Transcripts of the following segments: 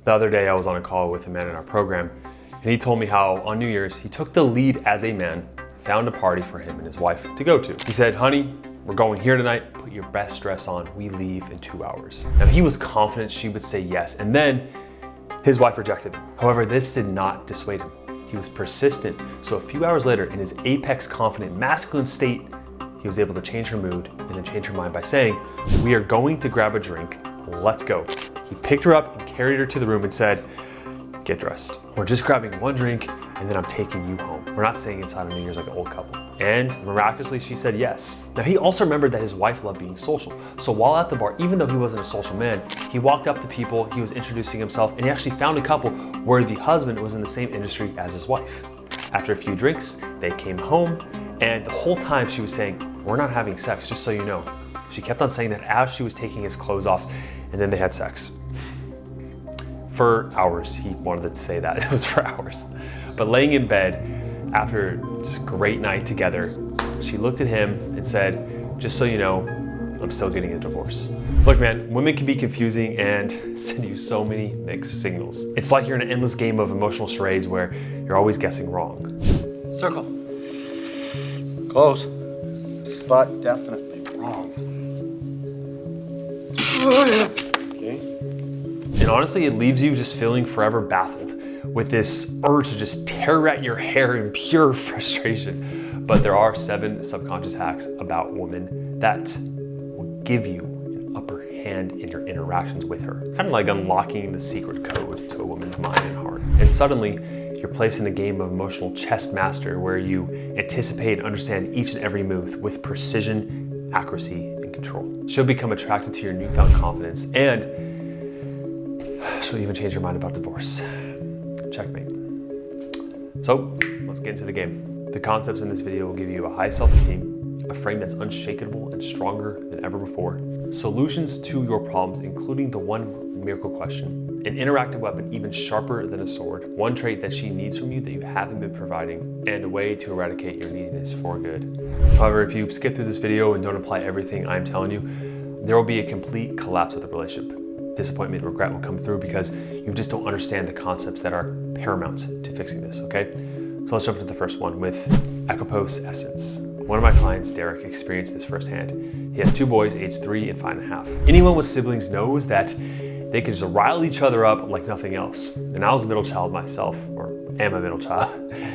The other day I was on a call with a man in our program, and he told me how on New Year's he took the lead as a man, found a party for him and his wife to go to. He said, "Honey, we're going here tonight, put your best dress on, we leave in 2 hours." Now he was confident she would say yes, and then his wife rejected him. However, this did not dissuade him. He was persistent, so a few hours later, in his apex confident masculine state, he was able to change her mood and then change her mind by saying, "We are going to grab a drink, let's go." He picked her up and carried her to the room and said, "Get dressed. We're just grabbing one drink and then I'm taking you home. We're not staying inside on New Year's like an old couple." And miraculously, she said yes. Now he also remembered that his wife loved being social. So while at the bar, even though he wasn't a social man, he walked up to people, he was introducing himself, and he actually found a couple where the husband was in the same industry as his wife. After a few drinks, they came home, and the whole time she was saying, "We're not having sex, just so you know." She kept on saying that as she was taking his clothes off, and then they had sex. For hours, he wanted to say that, it was for hours. But laying in bed, after just a great night together, she looked at him and said, "Just so you know, I'm still getting a divorce." Look man, women can be confusing and send you so many mixed signals. It's like you're in an endless game of emotional charades where you're always guessing wrong. Circle. Close. Spot definitely wrong. Okay. And honestly, it leaves you just feeling forever baffled with this urge to just tear at your hair in pure frustration. But there are 7 subconscious hacks about women that will give you an upper hand in your interactions with her. Kind of like unlocking the secret code to a woman's mind and heart. And suddenly, you're placed in a game of emotional chess master where you anticipate and understand each and every move with precision, accuracy, and control. She'll become attracted to your newfound confidence, and she'll even change your mind about divorce. Checkmate. So let's get into the game. The concepts in this video will give you a high self-esteem, a frame that's unshakable and stronger than ever before, solutions to your problems, including the one miracle question, an interactive weapon even sharper than a sword, one trait that she needs from you that you haven't been providing, and a way to eradicate your neediness for good. However, if you skip through this video and don't apply everything I'm telling you, there will be a complete collapse of the relationship. Disappointment, regret will come through because you just don't understand the concepts that are paramount to fixing this, okay? So let's jump into the first one with Equipose essence. One of my clients, Derek, experienced this firsthand. He has 2 boys, aged 3 and 5.5. Anyone with siblings knows that they could just rile each other up like nothing else. And I was a middle child myself, or am a middle child,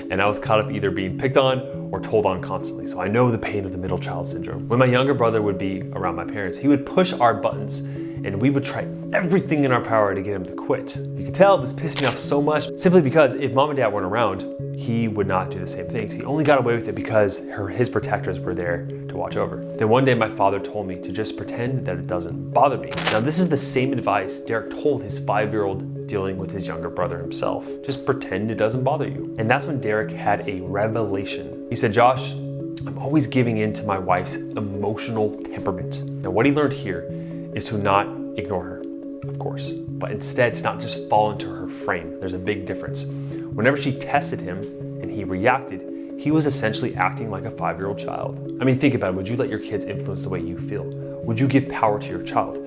and I was caught up either being picked on or told on constantly. So I know the pain of the middle child syndrome. When my younger brother would be around my parents, he would push our buttons and we would try everything in our power to get him to quit. You can tell this pissed me off so much simply because if mom and dad weren't around, he would not do the same things. He only got away with it because his protectors were there to watch over. Then one day my father told me to just pretend that it doesn't bother me. Now this is the same advice Derek told his 5-year-old dealing with his younger brother himself. Just pretend it doesn't bother you. And that's when Derek had a revelation. He said, "Josh, I'm always giving in to my wife's emotional temperament." Now what he learned here is to not ignore her, of course, but instead to not just fall into her frame. There's a big difference. Whenever she tested him and he reacted, he was essentially acting like a 5-year-old child. I mean, think about it. Would you let your kids influence the way you feel? Would you give power to your child?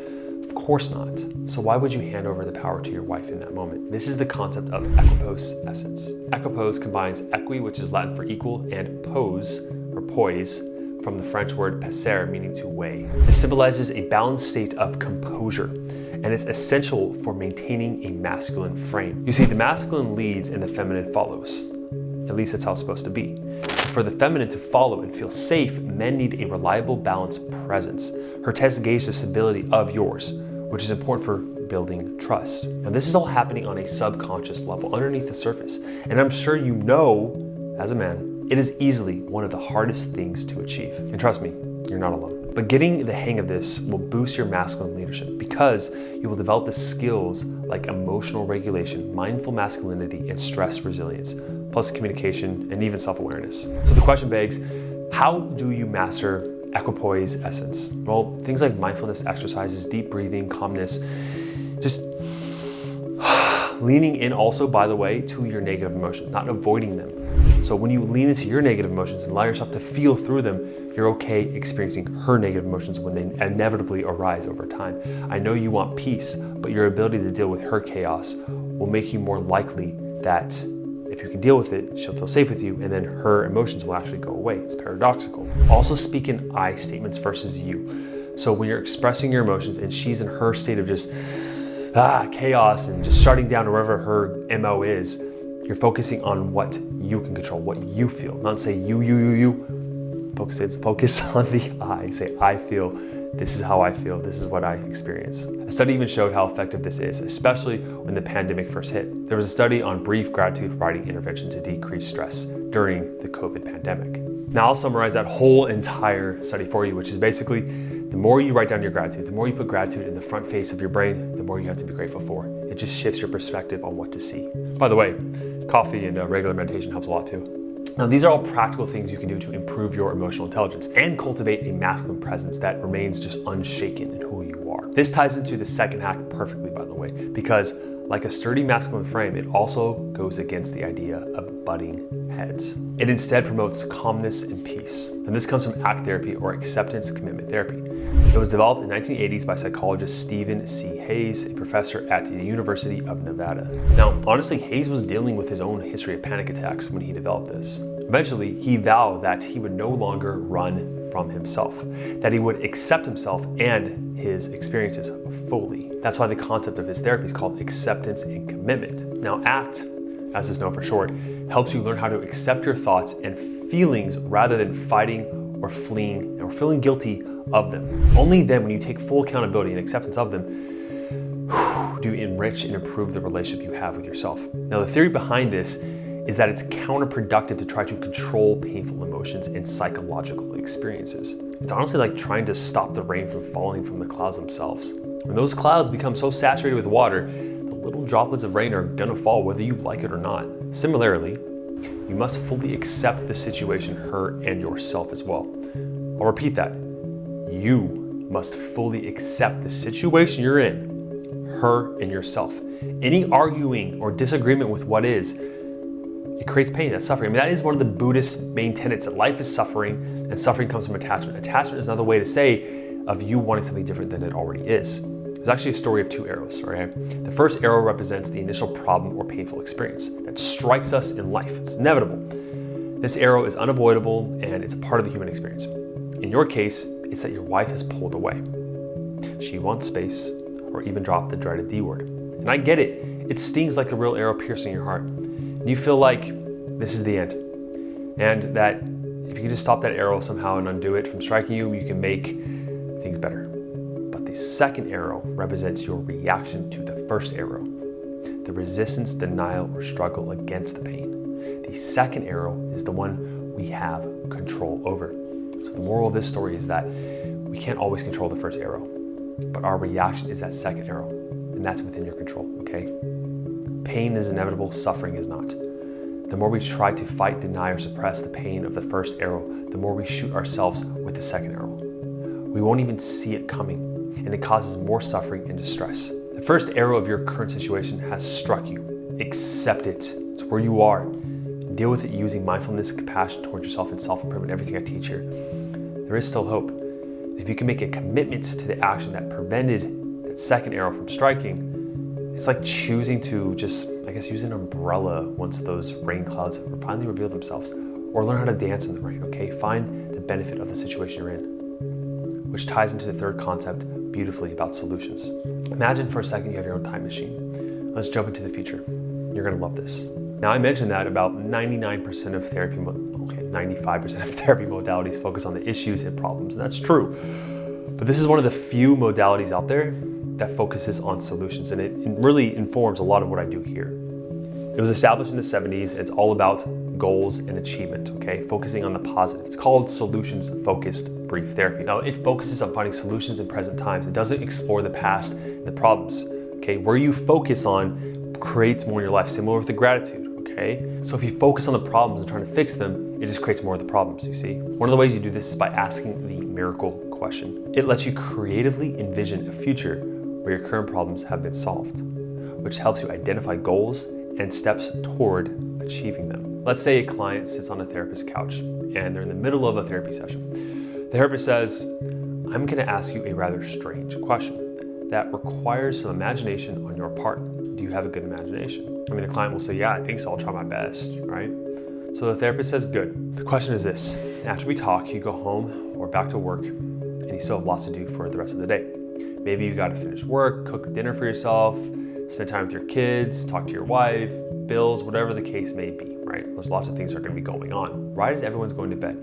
Of course not. So why would you hand over the power to your wife in that moment? This is the concept of Equipose essence. Equipose combines equi, which is Latin for equal, and pose, or poise, from the French word passer, meaning to weigh. This symbolizes a balanced state of composure, and it's essential for maintaining a masculine frame. You see, the masculine leads and the feminine follows. At least that's how it's supposed to be. For the feminine to follow and feel safe, men need a reliable, balanced presence. Her test gauged the stability of yours, which is important for building trust. Now this is all happening on a subconscious level, underneath the surface. And I'm sure you know, as a man, it is easily one of the hardest things to achieve. And trust me, you're not alone. But getting the hang of this will boost your masculine leadership because you will develop the skills like emotional regulation, mindful masculinity, and stress resilience, plus communication and even self-awareness. So the question begs, how do you master Equipoise essence? Well, things like mindfulness exercises, deep breathing, calmness, just leaning in also, by the way, to your negative emotions, not avoiding them. So when you lean into your negative emotions and allow yourself to feel through them, you're okay experiencing her negative emotions when they inevitably arise over time. I know you want peace, but your ability to deal with her chaos will make you more likely that if you can deal with it, she'll feel safe with you, and then her emotions will actually go away. It's paradoxical. Also speak in I statements versus you. So when you're expressing your emotions and she's in her state of just chaos and just shutting down wherever her MO is, you're focusing on what you can control, what you feel. Not say you. Focus on the I. Say, I feel, this is how I feel, this is what I experience. A study even showed how effective this is, especially when the pandemic first hit. There was a study on brief gratitude writing intervention to decrease stress during the COVID pandemic. Now I'll summarize that whole entire study for you, which is basically the more you write down your gratitude, the more you put gratitude in the front face of your brain, the more you have to be grateful for. It just shifts your perspective on what to see. By the way, coffee and regular meditation helps a lot too. Now, these are all practical things you can do to improve your emotional intelligence and cultivate a masculine presence that remains just unshaken in who you are. This ties into the second hack perfectly, by the way, because like a sturdy masculine frame, it also goes against the idea of butting heads. It instead promotes calmness and peace. And this comes from ACT therapy, or acceptance commitment therapy. It was developed in the 1980s by psychologist Stephen C. Hayes, a professor at the University of Nevada. Now, honestly, Hayes was dealing with his own history of panic attacks when he developed this. Eventually, he vowed that he would no longer run from himself, that he would accept himself and his experiences fully. That's why the concept of his therapy is called acceptance and commitment. Now, ACT, as is known for short, helps you learn how to accept your thoughts and feelings rather than fighting or fleeing or feeling guilty of them. Only then, when you take full accountability and acceptance of them, do you enrich and improve the relationship you have with yourself. Now, the theory behind this is that it's counterproductive to try to control painful emotions and psychological experiences. It's honestly like trying to stop the rain from falling from the clouds themselves. When those clouds become so saturated with water, the little droplets of rain are gonna fall whether you like it or not. Similarly, you must fully accept the situation, her and yourself as well. I'll repeat that. You must fully accept the situation you're in, her and yourself. Any arguing or disagreement with what is, it creates pain, that's suffering. I mean, that is one of the Buddhist main tenets, that life is suffering and suffering comes from attachment. Attachment is another way to say of you wanting something different than it already is. There's actually a story of two arrows, right? The first arrow represents the initial problem or painful experience that strikes us in life. It's inevitable. This arrow is unavoidable and it's a part of the human experience. In your case, it's that your wife has pulled away. She wants space, or even dropped the dreaded D word. And I get it. It stings like a real arrow piercing your heart. And you feel like this is the end. And that if you can just stop that arrow somehow and undo it from striking you, you can make things better. But the second arrow represents your reaction to the first arrow. The resistance, denial, or struggle against the pain. The second arrow is the one we have control over. So the moral of this story is that we can't always control the first arrow, but our reaction is that second arrow, and that's within your control, okay? Pain is inevitable, suffering is not. The more we try to fight, deny, or suppress the pain of the first arrow, the more we shoot ourselves with the second arrow. We won't even see it coming, and it causes more suffering and distress. The first arrow of your current situation has struck you. Accept it. It's where you are. Deal with it using mindfulness, compassion towards yourself, and self-improvement, everything I teach here. There is still hope. If you can make a commitment to the action that prevented that second arrow from striking, it's like choosing to just, use an umbrella once those rain clouds finally reveal themselves, or learn how to dance in the rain, okay? Find the benefit of the situation you're in, which ties into the third concept beautifully about solutions. Imagine for a second you have your own time machine. Let's jump into the future. You're gonna love this. Now, I mentioned that about 95% of therapy modalities focus on the issues and problems, and that's true. But this is one of the few modalities out there that focuses on solutions, and it really informs a lot of what I do here. It was established in the 70s. It's all about goals and achievement, okay? Focusing on the positive. It's called solutions-focused brief therapy. Now, it focuses on finding solutions in present times. It doesn't explore the past and the problems, okay? Where you focus on creates more in your life, similar with the gratitude, okay? So if you focus on the problems and trying to fix them, it just creates more of the problems, you see? One of the ways you do this is by asking the miracle question. It lets you creatively envision a future where your current problems have been solved, which helps you identify goals and steps toward achieving them. Let's say a client sits on a therapist's couch and they're in the middle of a therapy session. The therapist says, I'm going to ask you a rather strange question that requires some imagination on your part. Do you have a good imagination? I mean, the client will say, yeah, I think so. I'll try my best, right? So the therapist says, good. The question is this: after we talk, you go home or back to work and you still have lots to do for the rest of the day. Maybe you got to finish work, cook dinner for yourself, spend time with your kids, talk to your wife, bills, whatever the case may be, right? There's lots of things that are going to be going on. Right as everyone's going to bed,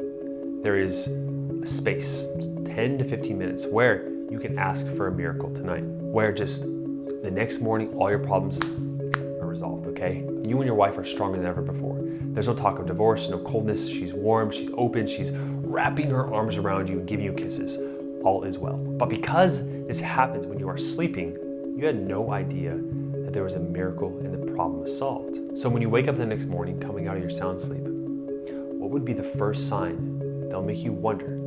there is a space, 10 to 15 minutes, where you can ask for a miracle tonight, where just the next morning, all your problems are resolved, okay? You and your wife are stronger than ever before. There's no talk of divorce, no coldness. She's warm, she's open, she's wrapping her arms around you and giving you kisses. All is well. But because this happens when you are sleeping, you had no idea that there was a miracle and the problem was solved. So when you wake up the next morning coming out of your sound sleep, what would be the first sign that'll make you wonder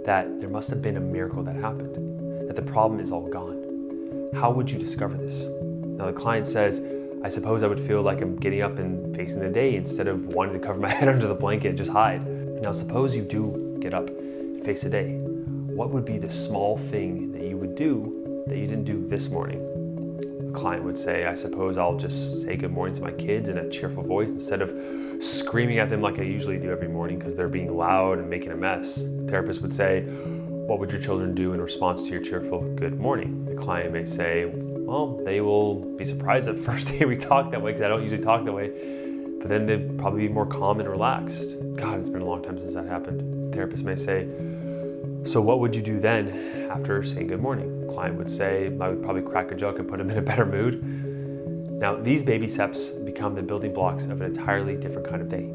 that there must have been a miracle that happened, that the problem is all gone? How would you discover this? Now the client says, I suppose I would feel like I'm getting up and facing the day instead of wanting to cover my head under the blanket and just hide. Now suppose you do get up and face the day. What would be the small thing that you would do that you didn't do this morning? The client would say, I suppose I'll just say good morning to my kids in a cheerful voice instead of screaming at them like I usually do every morning because they're being loud and making a mess. The therapist would say, what would your children do in response to your cheerful good morning? The client may say, well, they will be surprised the first day we talk that way because I don't usually talk that way, but then they'd probably be more calm and relaxed. God, it's been a long time since that happened. The therapist may say, so what would you do then after saying good morning? The client would say, I would probably crack a joke and put them in a better mood. Now, these baby steps become the building blocks of an entirely different kind of day.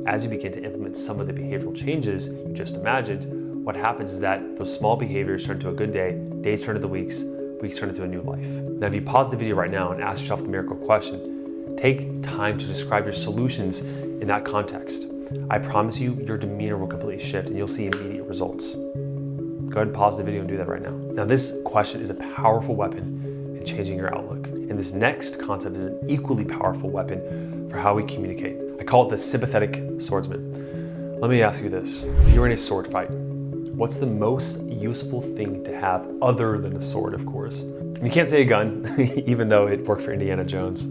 As you begin to implement some of the behavioral changes you just imagined, what happens is that those small behaviors turn to a good day, days turn into weeks, weeks turn into a new life. Now, if you pause the video right now and ask yourself the miracle question, take time to describe your solutions in that context. I promise you, your demeanor will completely shift and you'll see immediate results. Go ahead and pause the video and do that right now. Now, this question is a powerful weapon in changing your outlook. And this next concept is an equally powerful weapon for how we communicate. I call it the sympathetic swordsman. Let me ask you this. If you're in a sword fight, what's the most useful thing to have other than a sword, of course? And you can't say a gun, even though it worked for Indiana Jones.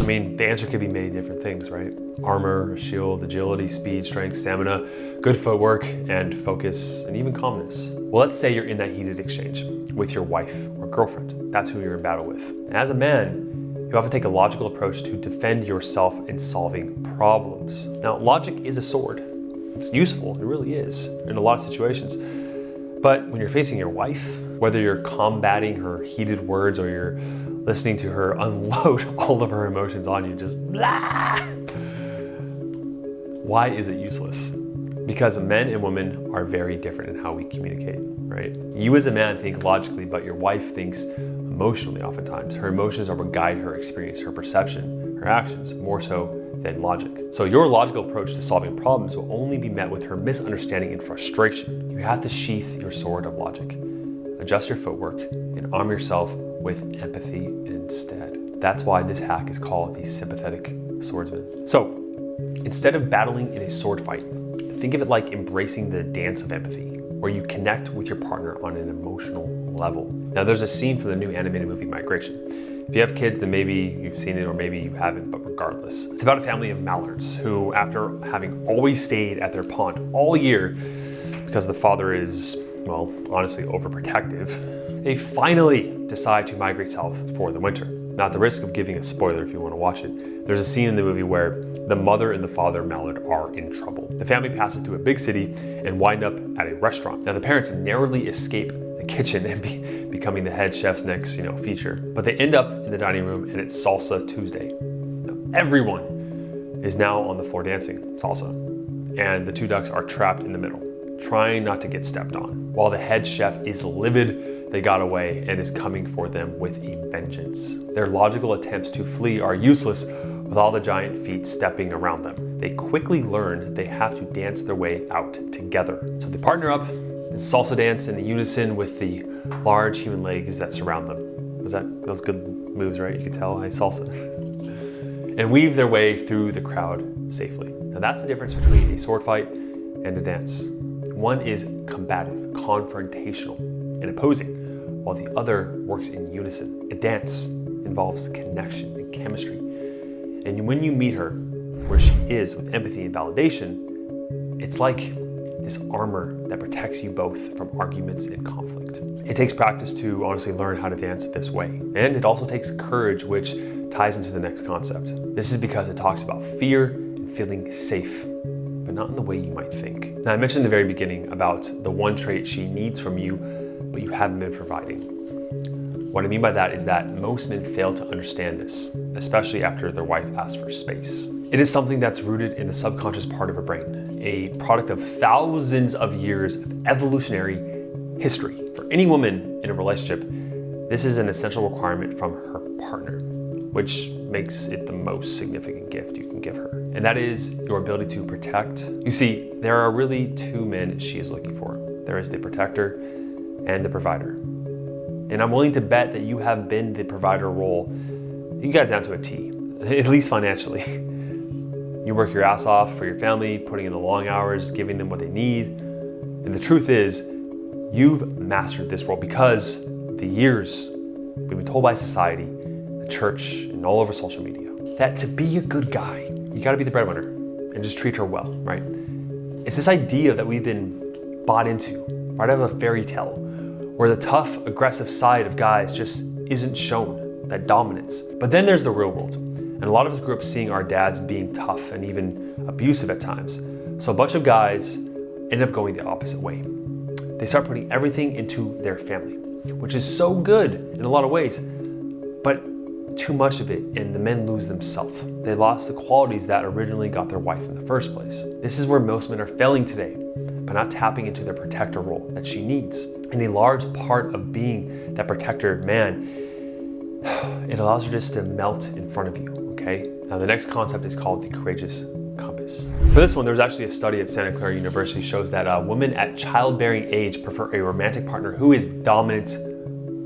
I mean, the answer could be many different things, right? Armor, a shield, agility, speed, strength, stamina, good footwork, and focus, and even calmness. Well, let's say you're in that heated exchange with your wife or girlfriend. That's who you're in battle with. And as a man, you often take a logical approach to defend yourself in solving problems. Now, logic is a sword. It's useful, it really is, in a lot of situations. But when you're facing your wife, whether you're combating her heated words or you're listening to her unload all of her emotions on you, just blah. Why is it useless? Because men and women are very different in how we communicate, right? You as a man think logically, but your wife thinks emotionally oftentimes. Her emotions are what guide her experience, her perception, her actions, more so than logic. So your logical approach to solving problems will only be met with her misunderstanding and frustration. You have to sheath your sword of logic, adjust your footwork, and arm yourself with empathy instead. That's why this hack is called the sympathetic swordsman. So instead of battling in a sword fight, think of it like embracing the dance of empathy, where you connect with your partner on an emotional level. Now there's a scene from the new animated movie Migration. If you have kids, then maybe you've seen it or maybe you haven't, but regardless. It's about a family of mallards who, after having always stayed at their pond all year because the father is, well, honestly overprotective, they finally decide to migrate south for the winter. Now, at the risk of giving a spoiler if you want to watch it, there's a scene in the movie where the mother and the father mallard are in trouble. The family passes to a big city and wind up at a restaurant. Now, the parents narrowly escape the kitchen and becoming the head chef's next, feature. But they end up in the dining room and it's Salsa Tuesday. Now, everyone is now on the floor dancing salsa, and the two ducks are trapped in the middle, trying not to get stepped on, while the head chef is livid they got away and is coming for them with a vengeance. Their logical attempts to flee are useless with all the giant feet stepping around them. They quickly learn they have to dance their way out together. So they partner up, and salsa dance in unison with the large human legs that surround them. Those good moves, right? You could tell I salsa. And weave their way through the crowd safely. Now that's the difference between a sword fight and a dance. One is combative, confrontational, and opposing, while the other works in unison. A dance involves connection and chemistry. And when you meet her where she is with empathy and validation, it's like this armor that protects you both from arguments and conflict. It takes practice to honestly learn how to dance this way. And it also takes courage, which ties into the next concept. This is because it talks about fear and feeling safe, but not in the way you might think. Now, I mentioned in the very beginning about the one trait she needs from you, but you haven't been providing. What I mean by that is that most men fail to understand this, especially after their wife asks for space. It is something that's rooted in the subconscious part of her brain, a product of thousands of years of evolutionary history. For any woman in a relationship, this is an essential requirement from her partner, which makes it the most significant gift you can give her. And that is your ability to protect. You see, there are really two men she is looking for. There is the protector and the provider. And I'm willing to bet that you have been the provider role. You got it down to a T, at least financially. You work your ass off for your family, putting in the long hours, giving them what they need. And the truth is, you've mastered this role because the years we've been told by society, the church, and all over social media, that to be a good guy, you gotta be the breadwinner and just treat her well, right? It's this idea that we've been bought into, right out of a fairy tale, where the tough, aggressive side of guys just isn't shown, that dominance. But then there's the real world. And a lot of us grew up seeing our dads being tough and even abusive at times. So a bunch of guys end up going the opposite way. They start putting everything into their family, which is so good in a lot of ways, but too much of it and the men lose themselves. They lost the qualities that originally got their wife in the first place. This is where most men are failing today, by not tapping into their protector role that she needs. And a large part of being that protector man, it allows her just to melt in front of you, okay? Now the next concept is called the courageous compass. For this one, there's actually a study at Santa Clara University shows that women at childbearing age prefer a romantic partner who is dominant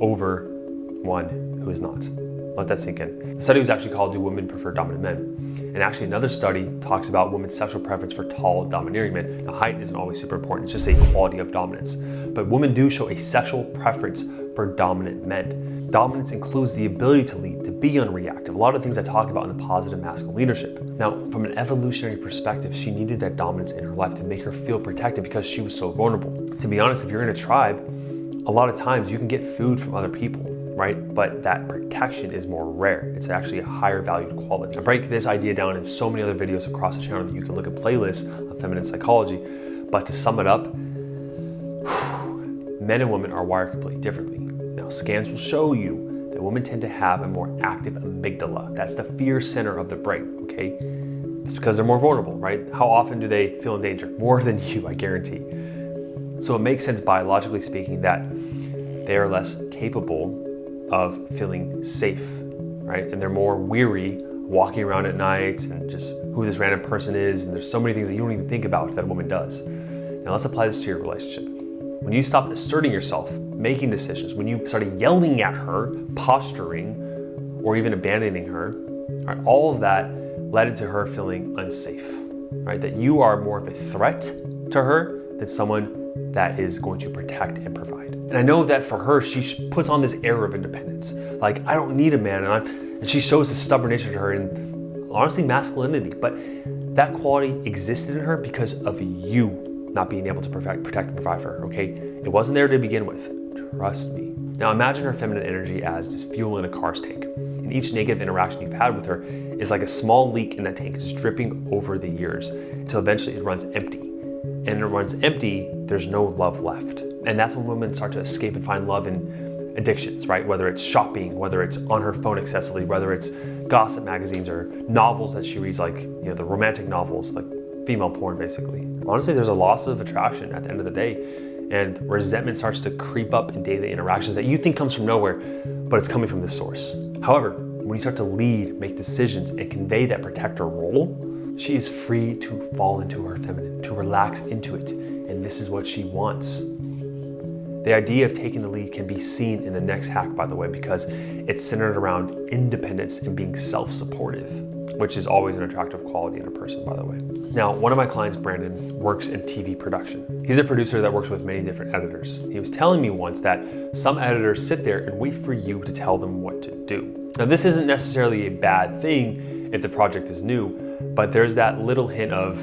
over one who is not. Let that sink in. The study was actually called Do Women Prefer Dominant Men? And actually another study talks about women's sexual preference for tall, domineering men. Now height isn't always super important, it's just a quality of dominance. But women do show a sexual preference for dominant men. Dominance includes the ability to lead, to be unreactive. A lot of things I talk about in the positive masculine leadership. Now, from an evolutionary perspective, she needed that dominance in her life to make her feel protected because she was so vulnerable. To be honest, if you're in a tribe, a lot of times you can get food from other people, right? But that protection is more rare. It's actually a higher valued quality. I break this idea down in so many other videos across the channel that you can look at playlists of feminine psychology. But to sum it up, men and women are wired completely differently. Now, scans will show you that women tend to have a more active amygdala. That's the fear center of the brain, okay? It's because they're more vulnerable, right? How often do they feel in danger? More than you, I guarantee. So it makes sense biologically speaking that they are less capable of feeling safe, right? And they're more weary walking around at night and just who this random person is. And there's so many things that you don't even think about that a woman does. Now let's apply this to your relationship. When you stopped asserting yourself, making decisions, when you started yelling at her, posturing, or even abandoning her, right, all of that led into her feeling unsafe, right? That you are more of a threat to her than someone that is going to protect and provide. And I know that for her, she puts on this air of independence. Like, I don't need a man, and she shows this stubborn nature to her and honestly masculinity. But that quality existed in her because of you not being able to protect and provide for her, okay? It wasn't there to begin with, trust me. Now imagine her feminine energy as just fuel in a car's tank. And each negative interaction you've had with her is like a small leak in that tank, just dripping over the years until eventually it runs empty. And when it runs empty, there's no love left. And that's when women start to escape and find love in addictions, right? Whether it's shopping, whether it's on her phone excessively, whether it's gossip magazines or novels that she reads, like, you know, the romantic novels, like female porn, basically. Honestly, there's a loss of attraction at the end of the day, and resentment starts to creep up in daily interactions that you think comes from nowhere, but it's coming from this source. However, when you start to lead, make decisions, and convey that protector role, she is free to fall into her feminine, to relax into it, and this is what she wants. The idea of taking the lead can be seen in the next hack, by the way, because it's centered around independence and being self-supportive, which is always an attractive quality in a person, by the way. Now, one of my clients, Brandon, works in TV production. He's a producer that works with many different editors. He was telling me once that some editors sit there and wait for you to tell them what to do. Now, this isn't necessarily a bad thing if the project is new, but there's that little hint of,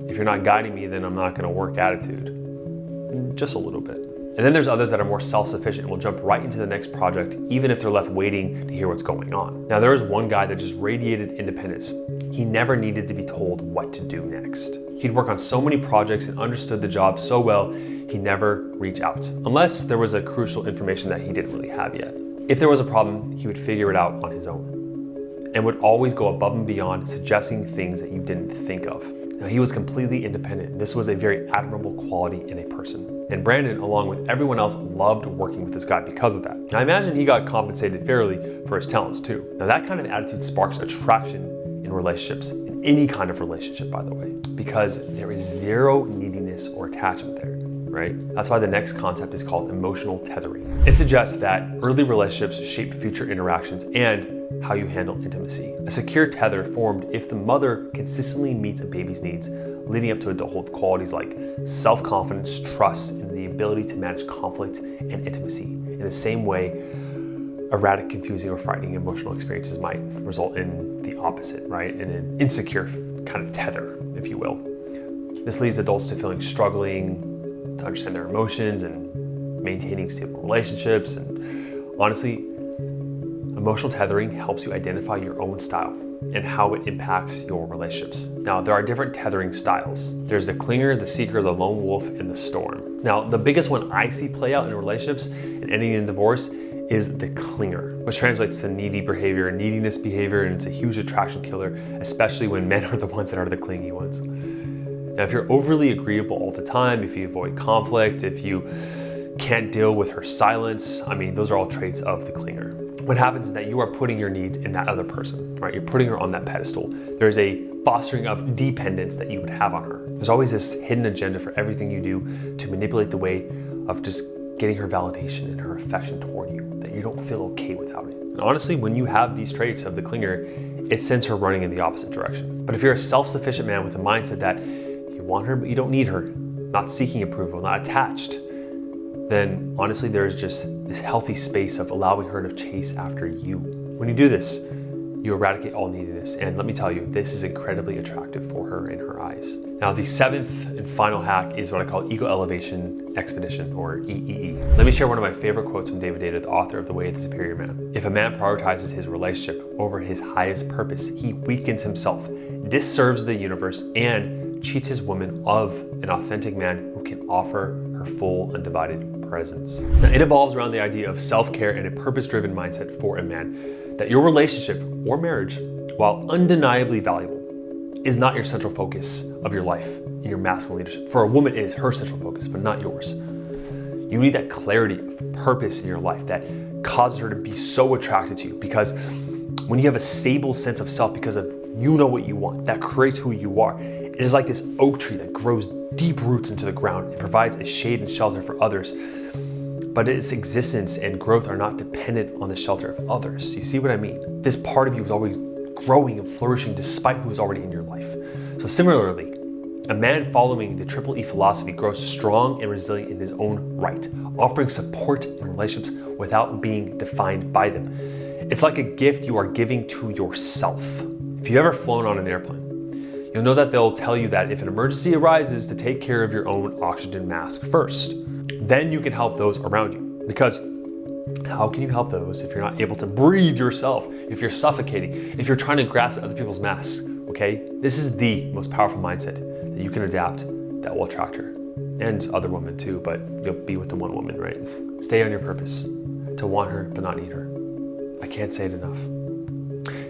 if you're not guiding me, then I'm not gonna work attitude. Just a little bit. And then there's others that are more self-sufficient and will jump right into the next project, even if they're left waiting to hear what's going on. Now, there was one guy that just radiated independence. He never needed to be told what to do next. He'd work on so many projects and understood the job so well, he never reached out, unless there was a crucial information that he didn't really have yet. If there was a problem, he would figure it out on his own and would always go above and beyond, suggesting things that you didn't think of. Now, he was completely independent. This was a very admirable quality in a person. And Brandon, along with everyone else, loved working with this guy because of that. Now, I imagine he got compensated fairly for his talents too. Now, that kind of attitude sparks attraction in relationships, in any kind of relationship, by the way, because there is zero neediness or attachment there, right? That's why the next concept is called emotional tethering. It suggests that early relationships shape future interactions and how you handle intimacy. A secure tether formed if the mother consistently meets a baby's needs, leading up to adulthood qualities like self-confidence, trust, and the ability to manage conflict and intimacy. In the same way, erratic, confusing, or frightening emotional experiences might result in the opposite, right? In an insecure kind of tether, if you will. This leads adults to feeling struggling to understand their emotions and maintaining stable relationships. And honestly, emotional tethering helps you identify your own style and how it impacts your relationships. Now, there are different tethering styles. There's the clinger, the seeker, the lone wolf, and the storm. Now, the biggest one I see play out in relationships and ending in divorce is the clinger, which translates to needy behavior and neediness behavior, and it's a huge attraction killer, especially when men are the ones that are the clingy ones. Now, if you're overly agreeable all the time, if you avoid conflict, if you can't deal with her silence, I mean, those are all traits of the clinger. What happens is that you are putting your needs in that other person, right? You're putting her on that pedestal. There's a fostering of dependence that you would have on her. There's always this hidden agenda for everything you do to manipulate the way of just getting her validation and her affection toward you, that you don't feel okay without it. And honestly, when you have these traits of the clinger, it sends her running in the opposite direction. But if you're a self-sufficient man with a mindset that you want her, but you don't need her, not seeking approval, not attached, then honestly, there's just this healthy space of allowing her to chase after you. When you do this, you eradicate all neediness. And let me tell you, this is incredibly attractive for her in her eyes. Now, the seventh and final hack is what I call Ego Elevation Expedition, or EEE. Let me share one of my favorite quotes from David Data, the author of The Way of the Superior Man. If a man prioritizes his relationship over his highest purpose, he weakens himself, disserves the universe, and cheats his woman of an authentic man who can offer her full undivided presence. Now, it evolves around the idea of self-care and a purpose-driven mindset for a man, that your relationship or marriage, while undeniably valuable, is not your central focus of your life in your masculine leadership. For a woman, it is her central focus, but not yours. You need that clarity of purpose in your life that causes her to be so attracted to you, because when you have a stable sense of self because of you know what you want, that creates who you are. It is like this oak tree that grows deep roots into the ground. It provides a shade and shelter for others, but its existence and growth are not dependent on the shelter of others. You see what I mean? This part of you is always growing and flourishing despite who is already in your life. So similarly, a man following the Triple E philosophy grows strong and resilient in his own right, offering support in relationships without being defined by them. It's like a gift you are giving to yourself. If you've ever flown on an airplane, you'll know that they'll tell you that if an emergency arises, to take care of your own oxygen mask first. Then you can help those around you. Because how can you help those if you're not able to breathe yourself, if you're suffocating, if you're trying to grasp at other people's masks, okay? This is the most powerful mindset that you can adapt that will attract her. And other women too, but you'll be with the one woman, right? Stay on your purpose, to want her but not need her. I can't say it enough.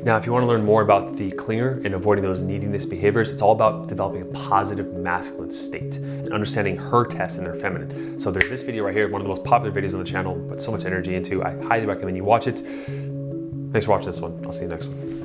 Now, if you want to learn more about the clinger and avoiding those neediness behaviors, it's all about developing a positive masculine state and understanding her test and their feminine. So there's this video right here, one of the most popular videos on the channel, put so much energy into. I highly recommend you watch it. Thanks for watching this one. I'll see you next one.